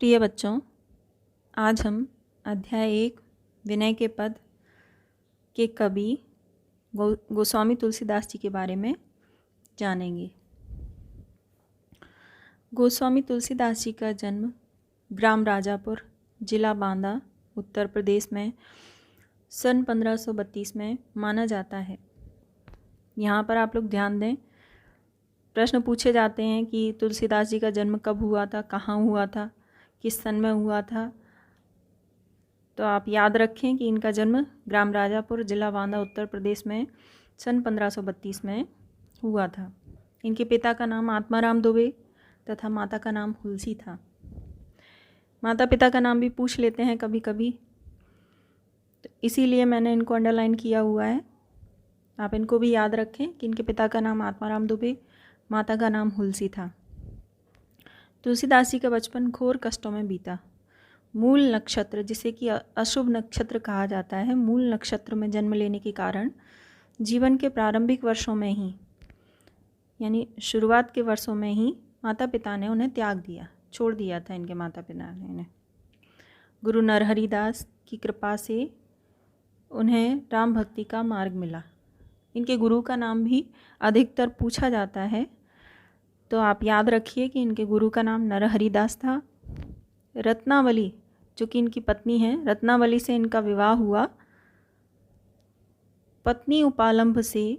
प्रिय बच्चों, आज हम अध्याय 1 विनय के पद के कवि गोस्वामी तुलसीदास जी के बारे में जानेंगे। गोस्वामी तुलसीदास जी का जन्म ग्राम राजापुर, जिला बांदा, उत्तर प्रदेश में सन 1532 में माना जाता है। यहाँ पर आप लोग ध्यान दें, प्रश्न पूछे जाते हैं कि तुलसीदास जी का जन्म कब हुआ था, कहाँ हुआ था, किस सन में हुआ था। तो आप याद रखें कि इनका जन्म ग्राम राजापुर, जिला बांदा, उत्तर प्रदेश में सन 1532 में हुआ था। इनके पिता का नाम आत्माराम दुबे तथा माता का नाम हुलसी था। माता पिता का नाम भी पूछ लेते हैं कभी कभी, तो इसीलिए मैंने इनको अंडरलाइन किया हुआ है। आप इनको भी याद रखें कि इनके पिता का नाम आत्माराम दुबे, माता का नाम हुलसी था। तुलसीदास जी का बचपन घोर कष्टों में बीता। मूल नक्षत्र, जिसे कि अशुभ नक्षत्र कहा जाता है, मूल नक्षत्र में जन्म लेने के कारण जीवन के प्रारंभिक वर्षों में ही, यानी शुरुआत के वर्षों में ही माता पिता ने उन्हें त्याग दिया, छोड़ दिया था। इनके माता पिता ने उन्हें गुरु नरहरिदास की कृपा से उन्हें राम भक्ति का मार्ग मिला। इनके गुरु का नाम भी अधिकतर पूछा जाता है, तो आप याद रखिए कि इनके गुरु का नाम नरहरिदास था। रत्नावली, जो कि इनकी पत्नी है, रत्नावली से इनका विवाह हुआ। पत्नी उपालंभ से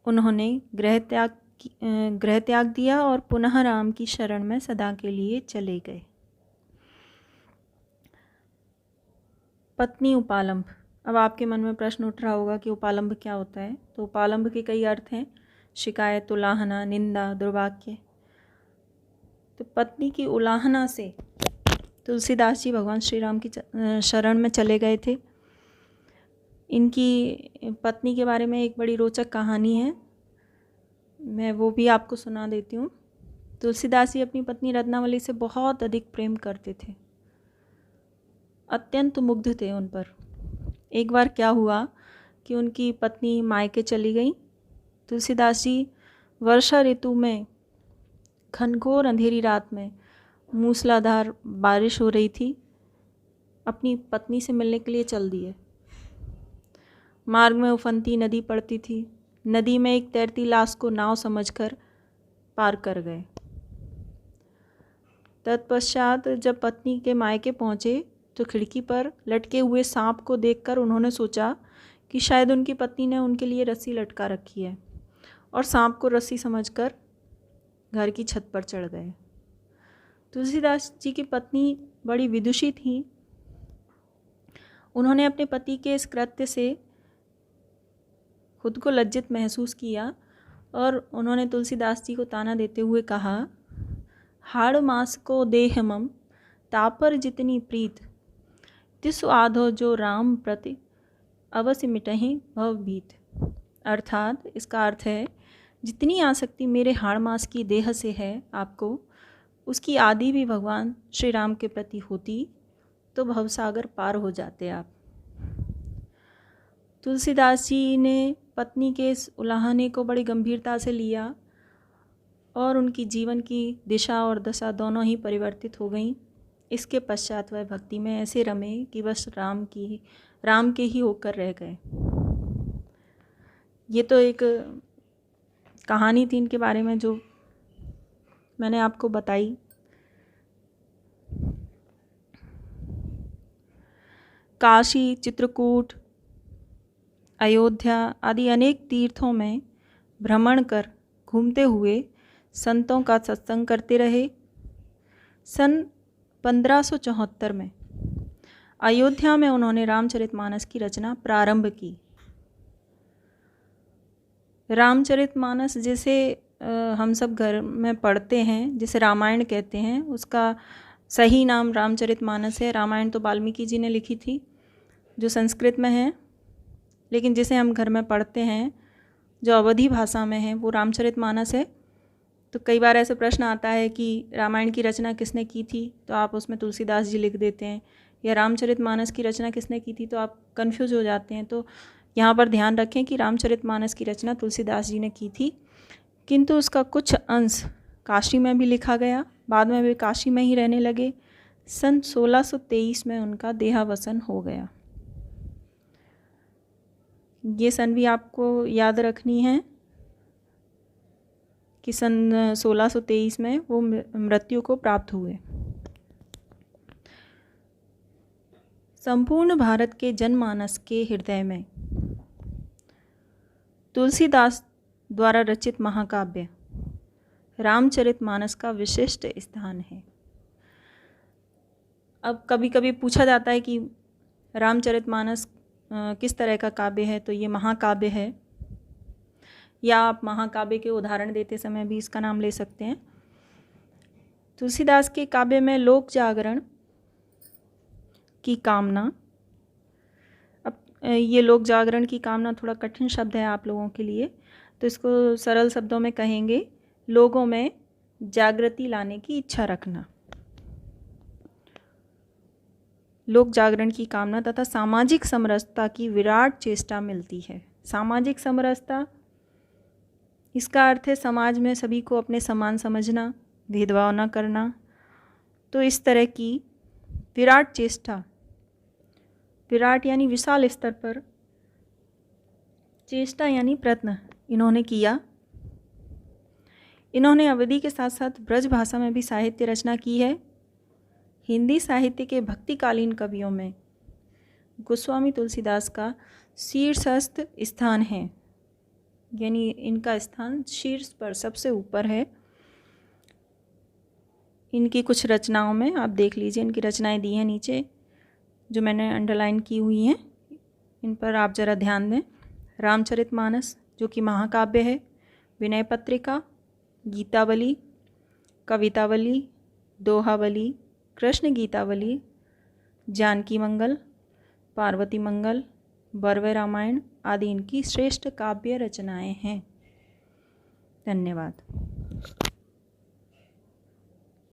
उन्होंने गृह त्याग दिया और पुनः राम की शरण में सदा के लिए चले गए। पत्नी उपालंभ, अब आपके मन में प्रश्न उठ रहा होगा कि उपालंभ क्या होता है। तो उपालंभ के कई अर्थ हैं: शिकायत, उलाहना, निंदा, दुर्वाक्य। तो पत्नी की उलाहना से तुलसीदास जी भगवान श्री राम की शरण में चले गए थे। इनकी पत्नी के बारे में एक बड़ी रोचक कहानी है, मैं वो भी आपको सुना देती हूँ। तुलसीदास जी अपनी पत्नी रत्नावली से बहुत अधिक प्रेम करते थे, अत्यंत मुग्ध थे उन पर। एक बार क्या हुआ कि उनकी पत्नी मायके चली गई। तुलसीदास जी वर्षा ऋतु में घनघोर अंधेरी रात में मूसलाधार बारिश हो रही थी, अपनी पत्नी से मिलने के लिए चल दिए। मार्ग में उफनती नदी पड़ती थी। नदी में एक तैरती लाश को नाव समझकर पार कर गए। तत्पश्चात जब पत्नी के मायके पहुँचे तो खिड़की पर लटके हुए सांप को देखकर उन्होंने सोचा कि शायद उनकी पत्नी ने उनके लिए रस्सी लटका रखी है, और सांप को रस्सी समझकर घर की छत पर चढ़ गए। तुलसीदास जी की पत्नी बड़ी विदुषी थी। उन्होंने अपने पति के इस कृत्य से खुद को लज्जित महसूस किया और उन्होंने तुलसीदास जी को ताना देते हुए कहा, हाड़ मास को देह मम तापर जितनी प्रीत, तिस आधो जो राम प्रति अवश्य मिटहि भव भीत। अर्थात इसका अर्थ है, जितनी आसक्ति मेरे हाड़ मास की देह से है आपको, उसकी आदि भी भगवान श्री राम के प्रति होती तो भवसागर पार हो जाते आप। तुलसीदास जी ने पत्नी के इस उलाहने को बड़ी गंभीरता से लिया और उनकी जीवन की दिशा और दशा दोनों ही परिवर्तित हो गईं। इसके पश्चात वह भक्ति में ऐसे रमे कि बस राम के ही होकर रह गए। ये तो एक कहानी थी इनके बारे में जो मैंने आपको बताई। काशी, चित्रकूट, अयोध्या आदि अनेक तीर्थों में भ्रमण कर घूमते हुए संतों का सत्संग करते रहे। सन 1574 में अयोध्या में उन्होंने रामचरितमानस की रचना प्रारंभ की। रामचरितमानस जिसे हम सब घर में पढ़ते हैं, जिसे रामायण कहते हैं, उसका सही नाम रामचरितमानस है। रामायण तो वाल्मीकि जी ने लिखी थी जो संस्कृत में है, लेकिन जिसे हम घर में पढ़ते हैं जो अवधी भाषा में है वो रामचरितमानस है। तो कई बार ऐसे प्रश्न आता है कि रामायण की रचना किसने की थी, तो आप उसमें तुलसीदास जी लिख देते हैं, या रामचरितमानस की रचना किसने की थी, तो आप कंफ्यूज हो जाते हैं। तो यहाँ पर ध्यान रखें कि रामचरितमानस की रचना तुलसीदास जी ने की थी, किंतु उसका कुछ अंश काशी में भी लिखा गया, बाद में वे काशी में ही रहने लगे। सन 1623 में उनका देहावसान हो गया। ये सन भी आपको याद रखनी है कि सन 1623 में वो मृत्यु को प्राप्त हुए। संपूर्ण भारत के जनमानस के हृदय में तुलसीदास द्वारा रचित महाकाव्य रामचरितमानस का विशिष्ट स्थान है। अब कभी कभी पूछा जाता है कि रामचरितमानस किस तरह का काव्य है, तो ये महाकाव्य है, या आप महाकाव्य के उदाहरण देते समय भी इसका नाम ले सकते हैं। तुलसीदास के काव्य में लोक जागरण की कामना, अब ये लोक जागरण की कामना थोड़ा कठिन शब्द है आप लोगों के लिए, तो इसको सरल शब्दों में कहेंगे लोगों में जागृति लाने की इच्छा रखना। लोक जागरण की कामना तथा सामाजिक समरसता की विराट चेष्टा मिलती है। सामाजिक समरसता, इसका अर्थ है समाज में सभी को अपने समान समझना, भेदभाव न करना। तो इस तरह की विराट चेष्टा, विराट यानी विशाल स्तर पर, चेष्टा यानी प्रयत्न इन्होंने किया। इन्होंने अवधी के साथ साथ ब्रज भाषा में भी साहित्य रचना की है। हिंदी साहित्य के भक्तिकालीन कवियों में गोस्वामी तुलसीदास का शीर्षस्थ स्थान है, यानी इनका स्थान शीर्ष पर सबसे ऊपर है। इनकी कुछ रचनाओं में आप देख लीजिए, इनकी रचनाएं दी हैं नीचे जो मैंने अंडरलाइन की हुई हैं, इन पर आप ज़रा ध्यान दें। रामचरितमानस जो कि महाकाव्य है, विनय पत्रिका, गीतावली, कवितावली, दोहावली, कृष्ण गीतावली, जानकी मंगल, पार्वती मंगल, बर्वे रामायण आदि इनकी श्रेष्ठ काव्य रचनाएं हैं। धन्यवाद।